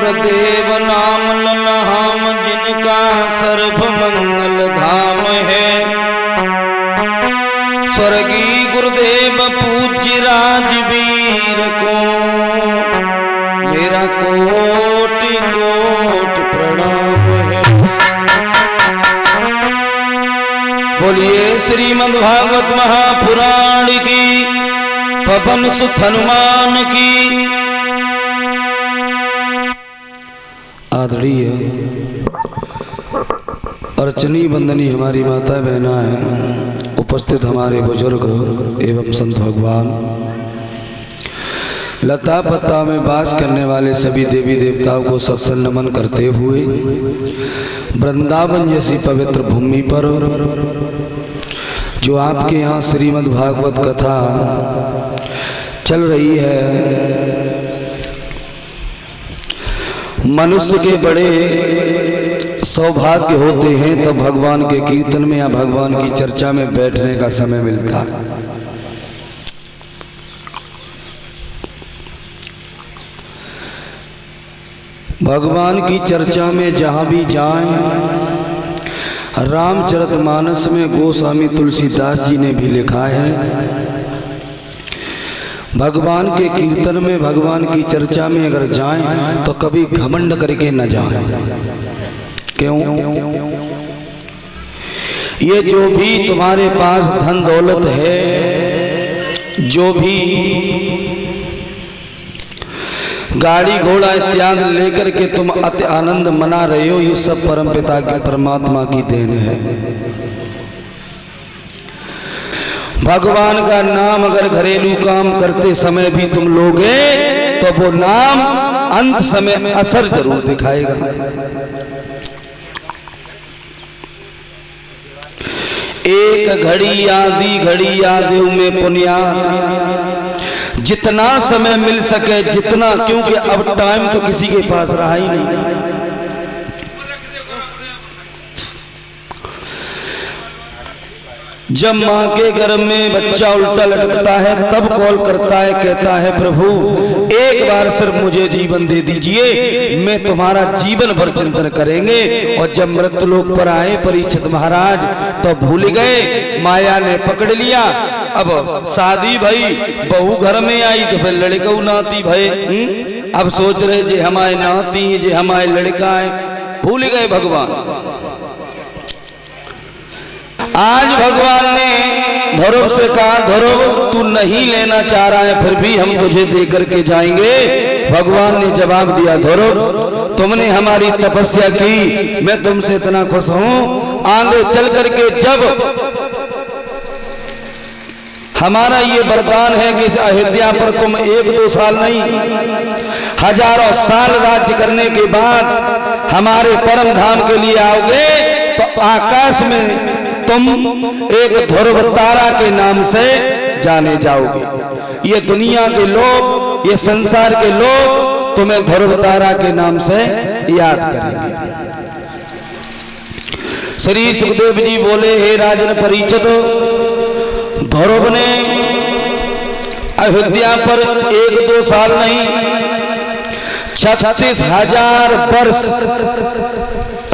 गुरुदेव नाम ललहाम जिनका सर्व मंगल धाम है। स्वर्गीय गुरुदेव पूज्य राजवीर को मेरा कोटि कोटि प्रणाम है। बोलिए श्रीमद्भागवत महापुराण की, पवन सुत हनुमान की। आदरणीय अर्चनी वंदनी हमारी माता बहना है, उपस्थित हमारे बुजुर्ग एवं संत भगवान, लता पत्ता में वास करने वाले सभी देवी देवताओं को सत्संग नमन करते हुए वृंदावन जैसी पवित्र भूमि पर जो आपके यहाँ श्रीमद् भागवत कथा चल रही है, मनुष्य के बड़े सौभाग्य होते हैं तो भगवान के कीर्तन में या भगवान की चर्चा में बैठने का समय मिलता है। भगवान की चर्चा में जहाँ भी जाएं, रामचरितमानस में गोस्वामी तुलसीदास जी ने भी लिखा है, भगवान के कीर्तन में भगवान की चर्चा में अगर जाएं तो कभी घमंड करके न जाएं। क्यों? ये जो भी तुम्हारे पास धन दौलत है, जो भी गाड़ी घोड़ा इत्यादि लेकर के तुम अति आनंद मना रहे हो, ये सब परमपिता की परमात्मा की देन है। भगवान का नाम अगर घरेलू काम करते समय भी तुम लोगे तो वो नाम अंत समय असर जरूर दिखाएगा। एक घड़ी आदि घड़ी आदि में पुण्यात, जितना समय मिल सके जितना, क्योंकि अब टाइम तो किसी के पास रहा ही नहीं। जब माँ के गर्भ में बच्चा उल्टा लटकता है तब कॉल करता है, कहता है प्रभु एक बार सिर्फ मुझे जीवन दे दीजिए, मैं तुम्हारा जीवन भर चिंतन करेंगे। और जब मृत्युलोक पर आए परीक्षित महाराज तो भूल गए, माया ने पकड़ लिया। अब शादी भई, बहू घर में आई तो फिर लड़का नाती भय। अब सोच रहे जे हमारे नाती है, जे हमारे लड़का है, भूल गए भगवान। आज भगवान ने ध्रुव से कहा, ध्रुव तू नहीं लेना चाह रहा है, फिर भी हम तुझे दे करके जाएंगे। भगवान ने जवाब दिया, ध्रुव तुमने हमारी तपस्या की, मैं तुमसे इतना खुश हूं, आगे चल करके जब हमारा ये वरदान है कि इस अयोध्या पर तुम 1-2 साल नहीं, हजारों साल राज्य करने के बाद हमारे परम धाम के लिए आओगे तो आकाश में तुम एक ध्रुव तारा के नाम से जाने जाओगे। ये दुनिया के लोग, ये संसार के लोग तुम्हें ध्रुव तारा के नाम से याद करेंगे। श्री सुखदेव जी बोले, हे राजन परीक्षित, ध्रुव ने अयोध्या पर 1-2 साल नहीं 36,000 वर्ष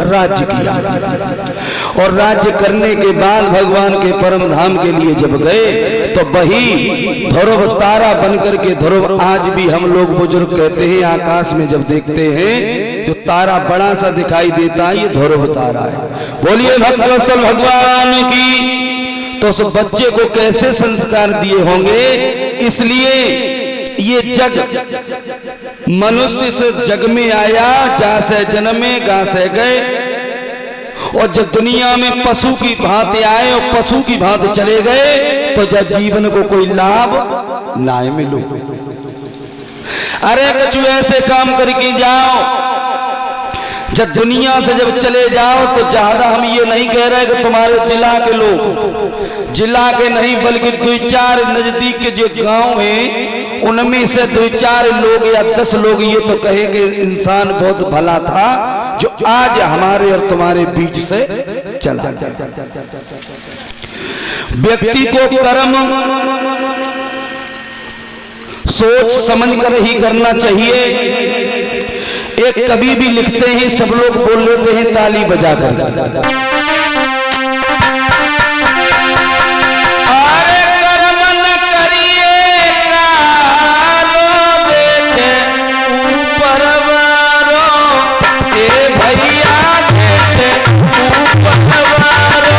राज्य किया। और राज्य करने के बाद भगवान के परम धाम के लिए जब गए तो वही ध्रुव तारा बनकर के, ध्रुव आज भी हम लोग बुजुर्ग कहते हैं, आकाश में जब देखते हैं जो तारा बड़ा सा दिखाई देता है, ये ध्रुव तारा है। बोलिए भक्तवत्सल भगवान की। तो उस बच्चे को कैसे संस्कार दिए होंगे, इसलिए ये जग, मनुष्य से जग में आया, जा से जन्मे गा से गए, और जब दुनिया में पशु की भांति आए और पशु की भांति चले गए तो जब जीवन को कोई लाभ ना मिलो। अरे कछु ऐसे काम करके जाओ, जब दुनिया से जब चले जाओ तो ज्यादा हम ये नहीं कह रहे कि तुम्हारे जिला के लोग, जिला के नहीं बल्कि 2-4 नजदीक के जो गांव हैं उनमें से 2-4 लोग या 10 लोग ये तो कहे कि इंसान बहुत भला था जो आज हमारे और तुम्हारे बीच से चला। व्यक्ति को कर्म सोच समझ कर ही करना चाहिए। एक कवि भी लिखते हैं, सब लोग बोल लेते हैं ताली बजा कर, अरे कर्म न करिए कालो देखे ऊपर वारो, ए भैया देखे ऊपर वारो,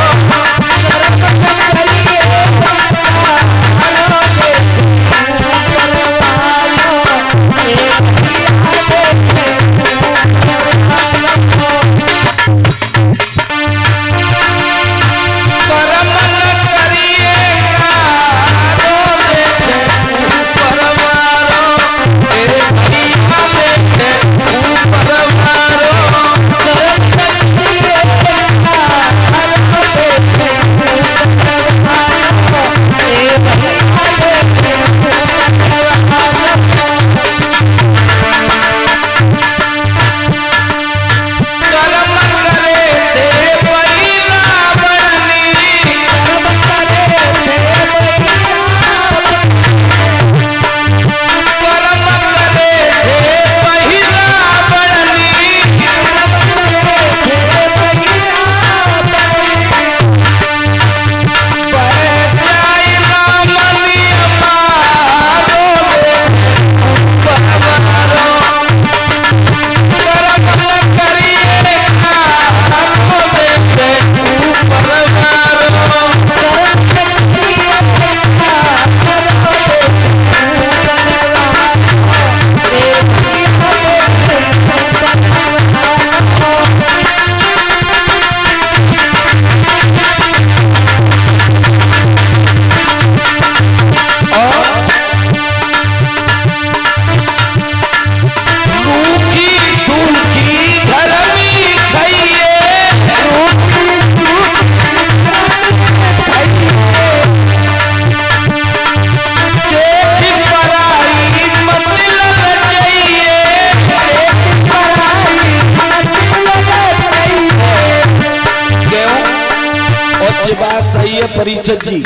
परिचय जी।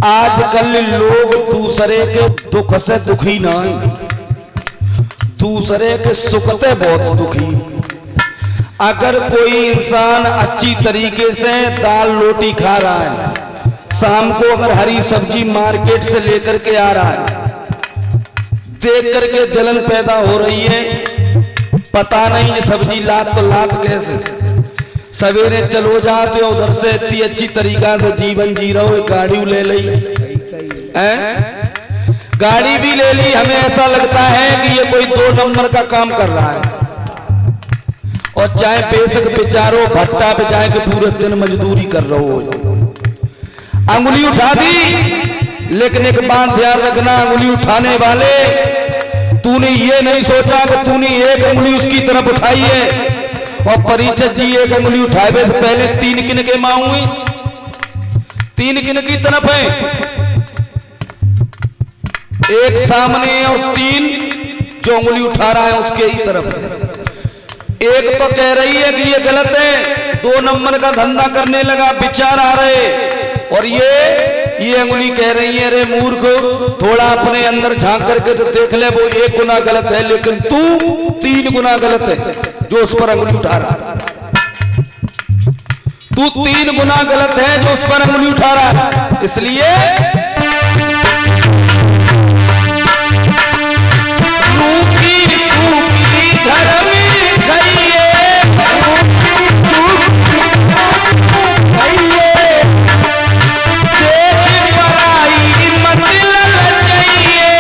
आजकल लोग दूसरे के दुख से दुखी ना, दूसरे के सुख से बहुत दुखी। अगर कोई इंसान अच्छी तरीके से दाल रोटी खा रहा है, शाम को अगर हरी सब्जी मार्केट से लेकर के आ रहा है, देख करके जलन पैदा हो रही है, पता नहीं ये सब्जी लात तो लात कैसे। सवेरे चलो जाते हो उधर से, इतनी अच्छी तरीका से जीवन जी रहा हो, गाड़ी ले ली, गाड़ी भी ले ली, हमें ऐसा लगता है कि ये कोई 2 नंबर का काम कर रहा है। और चाहे बेशक बेचारो भट्टा पे जाए के पूरे दिन मजदूरी कर रहे हो, अंगुली उठा दी। लेकिन एक बात ध्यान रखना, अंगुली उठाने वाले, तूने ये नहीं सोचा कि तूने एक अंगुली उसकी तरफ उठाई है। और परिचय जी एक अंगुली उठाए से पहले 3 किन के माँ हुए, 3 किन की तरफ है, एक सामने और 3 जो अंगुली उठा रहा है उसके ही तरफ है। एक तो कह रही है कि ये गलत है, 2 नंबर का धंधा करने लगा, विचार आ रहे, और ये अंगुली कह रही है, अरे मूर्ख, थोड़ा अपने अंदर झांक करके तो देख ले, वो 1 गुना गलत है, लेकिन तू 3 गुना गलत है जो उस पर अंगुली उठा रहा है। तू 3 गुना गलत है जो उस पर अंगुली उठा रहा है। इसलिए रूखी सूखी घर में खाइए, देख पराई मत ललचाइए,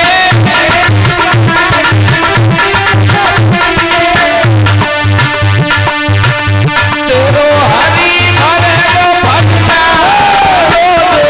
तेरो हरी भरे भट्टा रो दे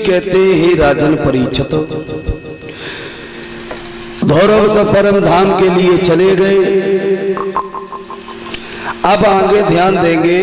कहते हैं राजन परीक्षित, धौरव तो परम धाम के लिए चले गए। अब आगे ध्यान देंगे